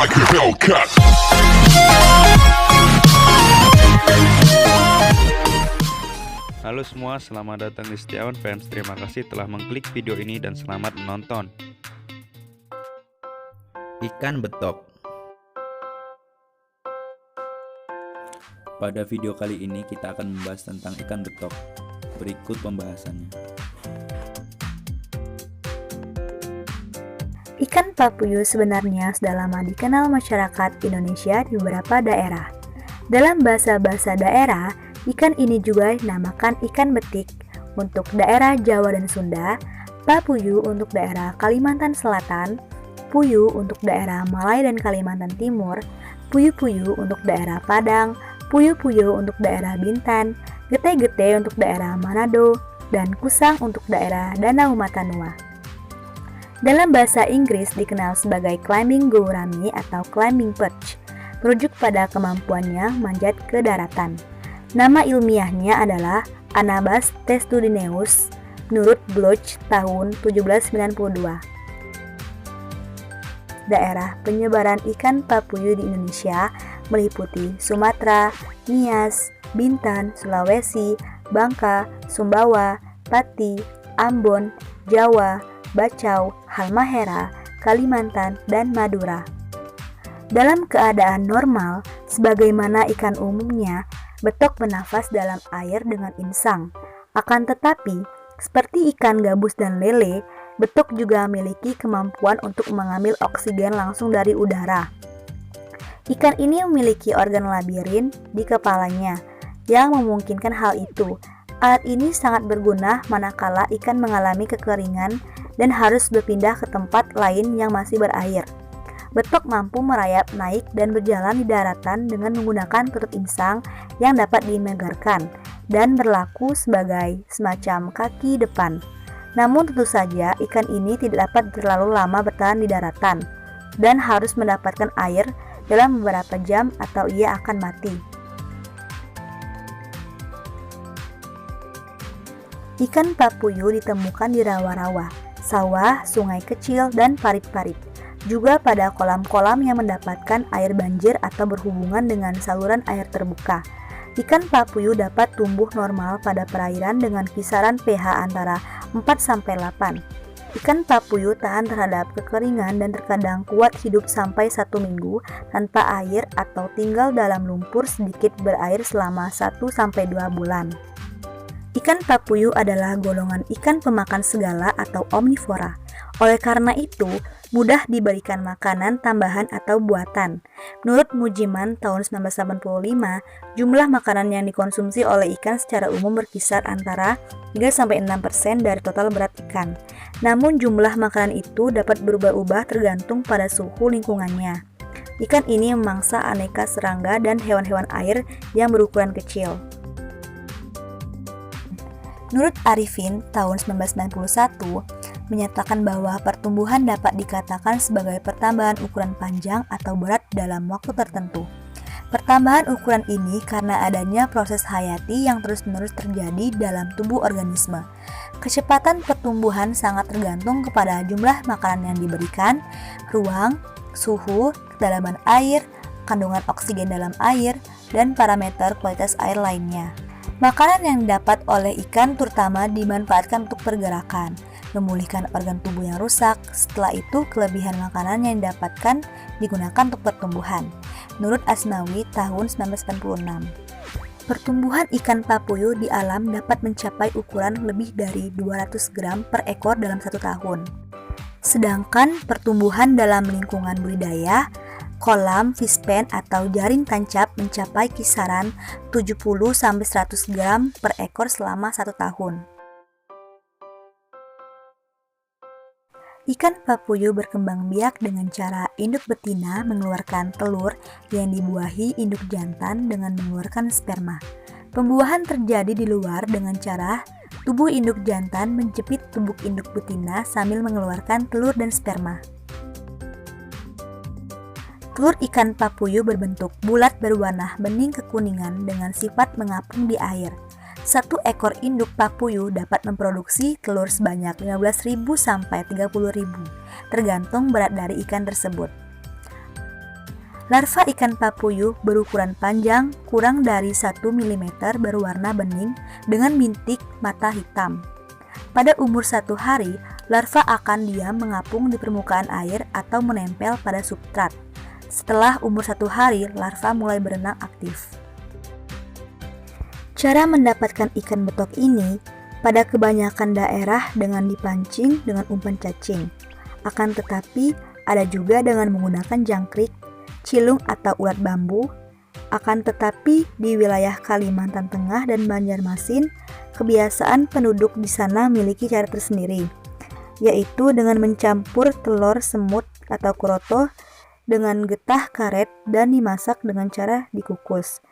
like a Hellcat. Halo semua, selamat datang di Setiawan Fans. Terima kasih telah mengklik video ini dan selamat menonton. Ikan betok. Pada video kali ini kita akan membahas tentang ikan betok. Berikut pembahasannya. Ikan papuyu sebenarnya sudah lama dikenal masyarakat Indonesia di beberapa daerah. Dalam bahasa-bahasa daerah, ikan ini juga dinamakan ikan betik untuk daerah Jawa dan Sunda, papuyu untuk daerah Kalimantan Selatan, puyu untuk daerah Malaya dan Kalimantan Timur, puyu-puyu untuk daerah Padang, puyu-puyu untuk daerah Bintan, gete-gete untuk daerah Manado, dan kusang untuk daerah Danau Matanua. Dalam bahasa Inggris dikenal sebagai climbing gourami atau climbing perch, merujuk pada kemampuannya manjat ke daratan. Nama ilmiahnya adalah Anabas testudineus menurut Bloch tahun 1792. Daerah penyebaran ikan papuyu di Indonesia meliputi Sumatera, Nias, Bintan, Sulawesi, Bangka, Sumbawa, Pati, Ambon, Jawa, Bacau, Halmahera, Kalimantan, dan Madura. Dalam keadaan normal, sebagaimana ikan umumnya, betok bernafas dalam air dengan insang. Akan tetapi, seperti ikan gabus dan lele, betok juga memiliki kemampuan untuk mengambil oksigen langsung dari udara. Ikan ini memiliki organ labirin di kepalanya yang memungkinkan hal itu. Alat ini sangat berguna manakala ikan mengalami kekeringan dan harus berpindah ke tempat lain yang masih berair. Betok mampu merayap naik dan berjalan di daratan dengan menggunakan tutup insang yang dapat dimegarkan dan berlaku sebagai semacam kaki depan. Namun tentu saja ikan ini tidak dapat terlalu lama bertahan di daratan dan harus mendapatkan air dalam beberapa jam atau ia akan mati. Ikan papuyu ditemukan di rawa-rawa, sawah, sungai kecil, dan parit-parit. Juga pada kolam-kolam yang mendapatkan air banjir atau berhubungan dengan saluran air terbuka. Ikan papuyu dapat tumbuh normal pada perairan dengan kisaran pH antara 4-8. Ikan papuyu tahan terhadap kekeringan dan terkadang kuat hidup sampai 1 minggu tanpa air atau tinggal dalam lumpur sedikit berair selama 1-2 bulan. Ikan papuyu adalah golongan ikan pemakan segala atau omnivora. Oleh karena itu, mudah diberikan makanan tambahan atau buatan. Menurut Mujiman tahun 1985, jumlah makanan yang dikonsumsi oleh ikan secara umum berkisar antara 3-6% dari total berat ikan. Namun jumlah makanan itu dapat berubah-ubah tergantung pada suhu lingkungannya. Ikan ini memangsa aneka serangga dan hewan-hewan air yang berukuran kecil. Menurut Arifin tahun 1991, menyatakan bahwa pertumbuhan dapat dikatakan sebagai pertambahan ukuran panjang atau berat dalam waktu tertentu. Pertambahan ukuran ini karena adanya proses hayati yang terus-menerus terjadi dalam tubuh organisme. Kecepatan pertumbuhan sangat tergantung kepada jumlah makanan yang diberikan, ruang, suhu, kedalaman air, kandungan oksigen dalam air, dan parameter kualitas air lainnya. Makanan yang didapat oleh ikan terutama dimanfaatkan untuk pergerakan, memulihkan organ tubuh yang rusak. Setelah itu, kelebihan makanan yang didapatkan digunakan untuk pertumbuhan. Menurut Asmawi tahun 1996, pertumbuhan ikan papuyu di alam dapat mencapai ukuran lebih dari 200 gram per ekor dalam 1 tahun. Sedangkan pertumbuhan dalam lingkungan budidaya, kolam, fish pen, atau jaring tancap mencapai kisaran 70-100 gram per ekor selama 1 tahun. Ikan papuyu berkembang biak dengan cara induk betina mengeluarkan telur yang dibuahi induk jantan dengan mengeluarkan sperma. Pembuahan terjadi di luar dengan cara tubuh induk jantan menjepit tubuh induk betina sambil mengeluarkan telur dan sperma. Telur ikan papuyu berbentuk bulat berwarna bening kekuningan dengan sifat mengapung di air. Satu ekor induk papuyu dapat memproduksi telur sebanyak 15.000 sampai 30.000, tergantung berat dari ikan tersebut. Larva ikan papuyuh berukuran panjang kurang dari 1 mm berwarna bening dengan bintik mata hitam. Pada umur 1 hari, larva akan diam mengapung di permukaan air atau menempel pada substrat. Setelah umur 1 hari, larva mulai berenang aktif. Cara mendapatkan ikan betok ini pada kebanyakan daerah dengan dipancing dengan umpan cacing. Akan tetapi, ada juga dengan menggunakan jangkrik, cilung atau ulat bambu. Akan tetapi, di wilayah Kalimantan Tengah dan Banjarmasin, kebiasaan penduduk di sana memiliki cara tersendiri, yaitu dengan mencampur telur semut atau kroto dengan getah karet dan dimasak dengan cara dikukus.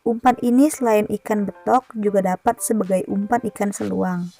Umpan ini selain ikan betok juga dapat sebagai umpan ikan seluang.